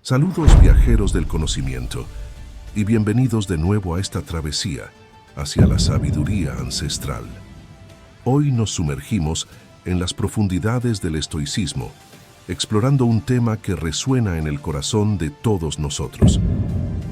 Saludos viajeros del conocimiento y bienvenidos de nuevo a esta travesía hacia la sabiduría ancestral. Hoy nos sumergimos en las profundidades del estoicismo, explorando un tema que resuena en el corazón de todos nosotros: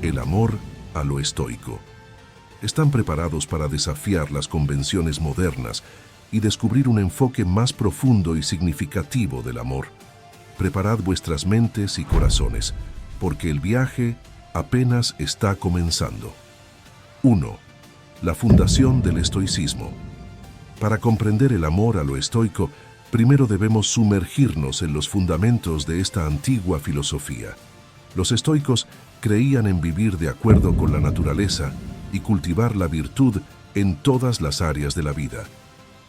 el amor a lo estoico. ¿Están preparados para desafiar las convenciones modernas y descubrir un enfoque más profundo y significativo del amor? Preparad vuestras mentes y corazones, porque el viaje apenas está comenzando. 1. La fundación del estoicismo. Para comprender el amor a lo estoico, primero debemos sumergirnos en los fundamentos de esta antigua filosofía. Los estoicos creían en vivir de acuerdo con la naturaleza y cultivar la virtud en todas las áreas de la vida.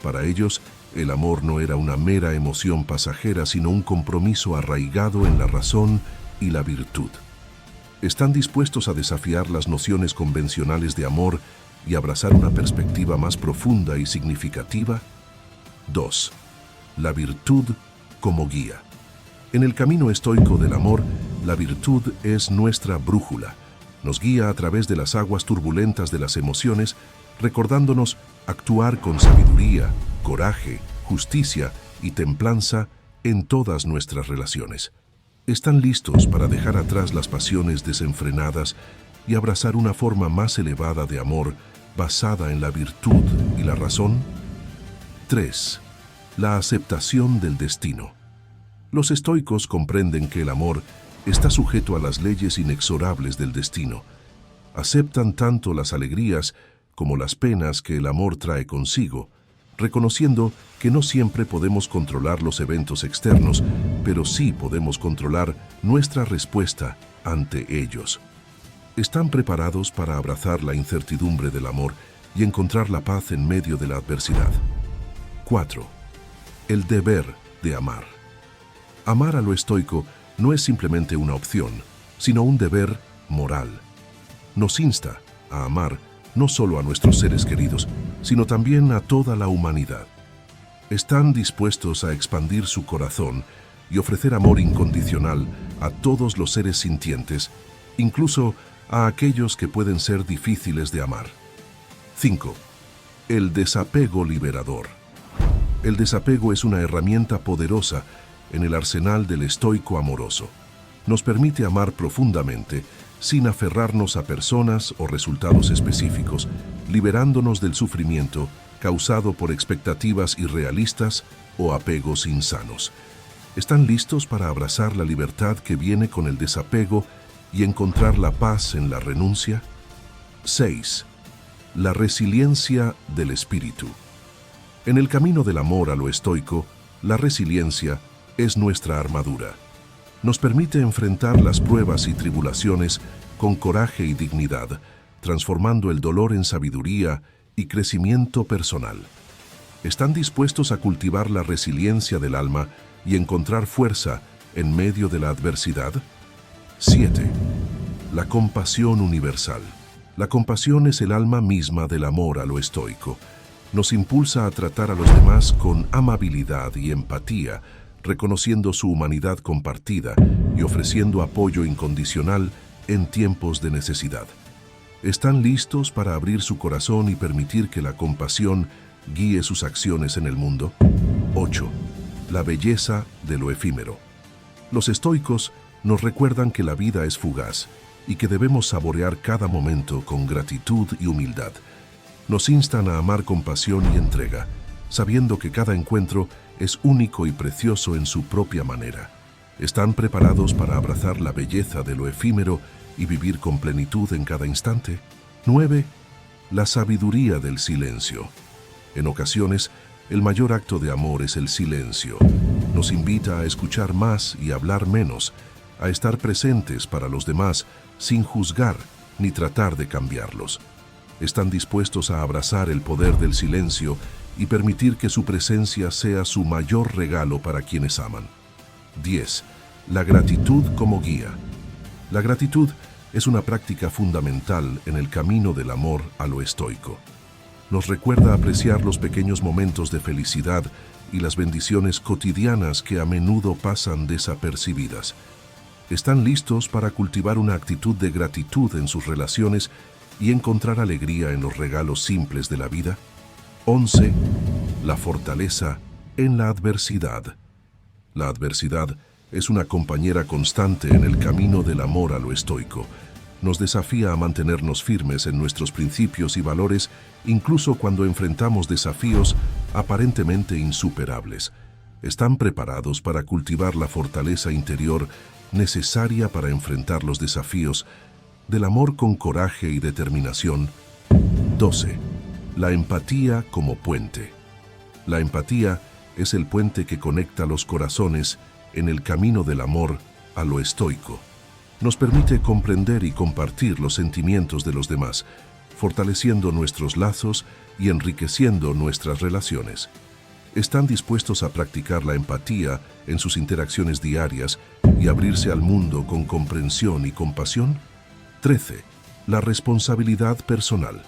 Para ellos, el amor no era una mera emoción pasajera, sino un compromiso arraigado en la razón y la virtud. ¿Están dispuestos a desafiar las nociones convencionales de amor y abrazar una perspectiva más profunda y significativa? 2. La virtud como guía. En el camino estoico del amor, la virtud es nuestra brújula. Nos guía a través de las aguas turbulentas de las emociones, recordándonos actuar con sabiduría, coraje, justicia y templanza en todas nuestras relaciones. ¿Están listos para dejar atrás las pasiones desenfrenadas y abrazar una forma más elevada de amor basada en la virtud y la razón? 3. La aceptación del destino. Los estoicos comprenden que el amor está sujeto a las leyes inexorables del destino. Aceptan tanto las alegrías como las penas que el amor trae consigo, reconociendo que no siempre podemos controlar los eventos externos, pero sí podemos controlar nuestra respuesta ante ellos. ¿Están preparados para abrazar la incertidumbre del amor y encontrar la paz en medio de la adversidad? 4. El deber de amar. Amar a lo estoico no es simplemente una opción, sino un deber moral. Nos insta a amar no solo a nuestros seres queridos, sino también a toda la humanidad. ¿Están dispuestos a expandir su corazón y ofrecer amor incondicional a todos los seres sintientes, incluso a aquellos que pueden ser difíciles de amar? 5. El desapego liberador. El desapego es una herramienta poderosa en el arsenal del estoico amoroso. Nos permite amar profundamente, sin aferrarnos a personas o resultados específicos, liberándonos del sufrimiento causado por expectativas irrealistas o apegos insanos. ¿Están listos para abrazar la libertad que viene con el desapego y encontrar la paz en la renuncia? 6. La resiliencia del espíritu. En el camino del amor a lo estoico, la resiliencia es nuestra armadura. Nos permite enfrentar las pruebas y tribulaciones con coraje y dignidad, transformando el dolor en sabiduría y crecimiento personal. ¿Están dispuestos a cultivar la resiliencia del alma y encontrar fuerza en medio de la adversidad? 7. La compasión universal. La compasión es el alma misma del amor a lo estoico. Nos impulsa a tratar a los demás con amabilidad y empatía, reconociendo su humanidad compartida y ofreciendo apoyo incondicional en tiempos de necesidad. ¿Están listos para abrir su corazón y permitir que la compasión guíe sus acciones en el mundo? 8. La belleza de lo efímero. Los estoicos nos recuerdan que la vida es fugaz y que debemos saborear cada momento con gratitud y humildad. Nos instan a amar con pasión y entrega, sabiendo que cada encuentro es único y precioso en su propia manera. ¿Están preparados para abrazar la belleza de lo efímero y vivir con plenitud en cada instante? 9. La sabiduría del silencio. En ocasiones, el mayor acto de amor es el silencio. Nos invita a escuchar más y hablar menos, a estar presentes para los demás sin juzgar ni tratar de cambiarlos. ¿Están dispuestos a abrazar el poder del silencio y permitir que su presencia sea su mayor regalo para quienes aman? 10. La gratitud como guía. La gratitud es una práctica fundamental en el camino del amor a lo estoico. Nos recuerda apreciar los pequeños momentos de felicidad y las bendiciones cotidianas que a menudo pasan desapercibidas. ¿Están listos para cultivar una actitud de gratitud en sus relaciones y encontrar alegría en los regalos simples de la vida? 11. La fortaleza en la adversidad. La adversidad es una compañera constante en el camino del amor a lo estoico. Nos desafía a mantenernos firmes en nuestros principios y valores, incluso cuando enfrentamos desafíos aparentemente insuperables. ¿Están preparados para cultivar la fortaleza interior necesaria para enfrentar los desafíos del amor con coraje y determinación? 12. La empatía como puente. La empatía es el puente que conecta los corazones en el camino del amor a lo estoico. Nos permite comprender y compartir los sentimientos de los demás, fortaleciendo nuestros lazos y enriqueciendo nuestras relaciones. ¿Están dispuestos a practicar la empatía en sus interacciones diarias y abrirse al mundo con comprensión y compasión? 13. La responsabilidad personal.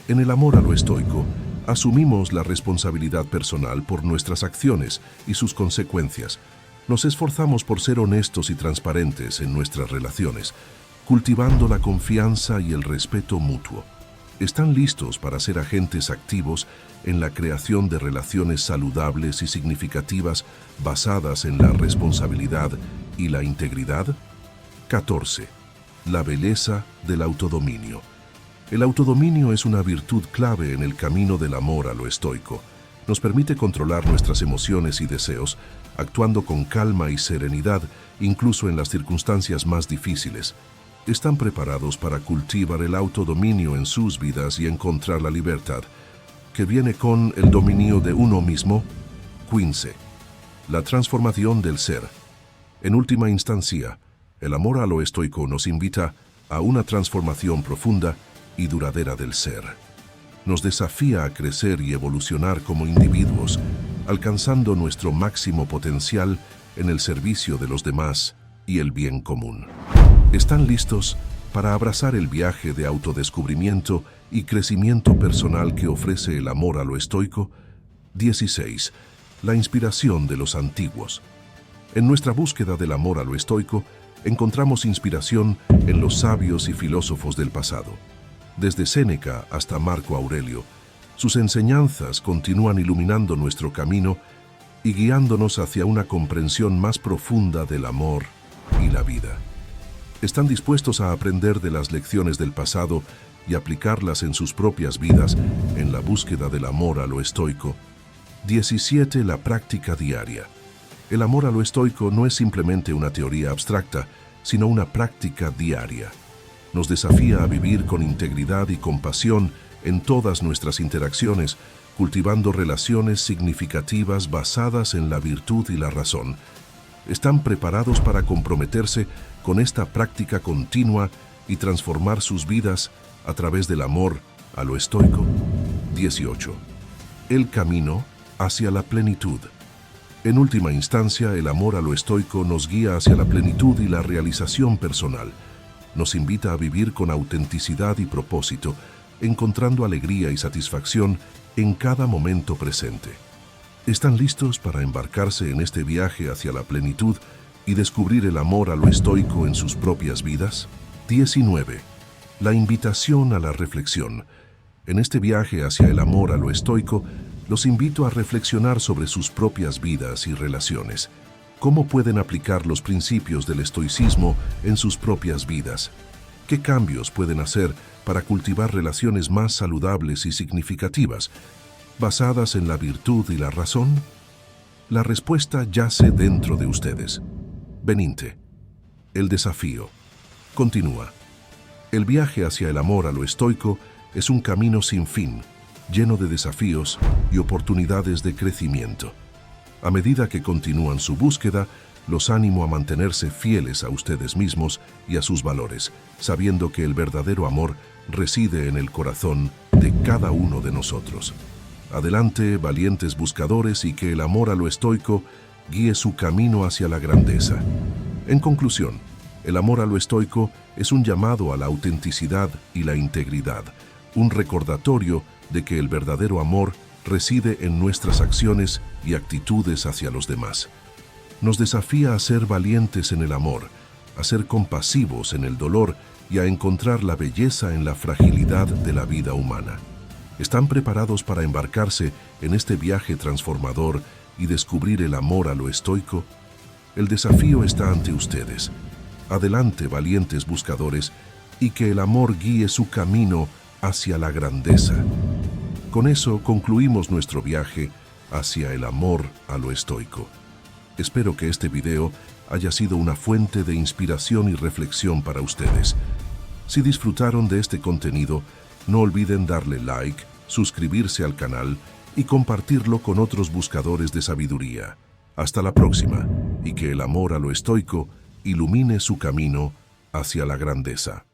En el amor a lo estoico, asumimos la responsabilidad personal por nuestras acciones y sus consecuencias. Nos esforzamos por ser honestos y transparentes en nuestras relaciones, cultivando la confianza y el respeto mutuo. ¿Están listos para ser agentes activos en la creación de relaciones saludables y significativas basadas en la responsabilidad y la integridad? 14. La belleza del autodominio. El autodominio es una virtud clave en el camino del amor a lo estoico. Nos permite controlar nuestras emociones y deseos, actuando con calma y serenidad, incluso en las circunstancias más difíciles. ¿Están preparados para cultivar el autodominio en sus vidas y encontrar la libertad que viene con el dominio de uno mismo? 15. La transformación del ser. En última instancia, el amor a lo estoico nos invita a una transformación profunda y duradera del ser. Nos desafía a crecer y evolucionar como individuos, alcanzando nuestro máximo potencial en el servicio de los demás y el bien común. ¿Están listos para abrazar el viaje de autodescubrimiento y crecimiento personal que ofrece el amor a lo estoico? 16. La inspiración de los antiguos. En nuestra búsqueda del amor a lo estoico, encontramos inspiración en los sabios y filósofos del pasado. Desde Séneca hasta Marco Aurelio, sus enseñanzas continúan iluminando nuestro camino y guiándonos hacia una comprensión más profunda del amor y la vida. ¿Están dispuestos a aprender de las lecciones del pasado y aplicarlas en sus propias vidas en la búsqueda del amor a lo estoico? 17. La práctica diaria. El amor a lo estoico no es simplemente una teoría abstracta, sino una práctica diaria. Nos desafía a vivir con integridad y compasión en todas nuestras interacciones, cultivando relaciones significativas basadas en la virtud y la razón. ¿Están preparados para comprometerse con esta práctica continua y transformar sus vidas a través del amor a lo estoico? 18. El camino hacia la plenitud. En última instancia, el amor a lo estoico nos guía hacia la plenitud y la realización personal. Nos invita a vivir con autenticidad y propósito, encontrando alegría y satisfacción en cada momento presente. ¿Están listos para embarcarse en este viaje hacia la plenitud y descubrir el amor a lo estoico en sus propias vidas? 19. La invitación a la reflexión. En este viaje hacia el amor a lo estoico, los invito a reflexionar sobre sus propias vidas y relaciones. ¿Cómo pueden aplicar los principios del estoicismo en sus propias vidas? ¿Qué cambios pueden hacer para cultivar relaciones más saludables y significativas, basadas en la virtud y la razón? La respuesta yace dentro de ustedes. Beninte. El desafío. Continúa. El viaje hacia el amor a lo estoico es un camino sin fin, lleno de desafíos y oportunidades de crecimiento. A medida que continúan su búsqueda, los animo a mantenerse fieles a ustedes mismos y a sus valores, sabiendo que el verdadero amor reside en el corazón de cada uno de nosotros. Adelante, valientes buscadores, y que el amor a lo estoico guíe su camino hacia la grandeza. En conclusión, el amor a lo estoico es un llamado a la autenticidad y la integridad, un recordatorio de que el verdadero amor reside en nuestras acciones y actitudes hacia los demás. Nos desafía a ser valientes en el amor, a ser compasivos en el dolor y a encontrar la belleza en la fragilidad de la vida humana. ¿Están preparados para embarcarse en este viaje transformador y descubrir el amor a lo estoico? El desafío está ante ustedes. Adelante, valientes buscadores, y que el amor guíe su camino hacia la grandeza. Con eso concluimos nuestro viaje hacia el amor a lo estoico. Espero que este video haya sido una fuente de inspiración y reflexión para ustedes. Si disfrutaron de este contenido, no olviden darle like, suscribirse al canal y compartirlo con otros buscadores de sabiduría. Hasta la próxima, y que el amor a lo estoico ilumine su camino hacia la grandeza.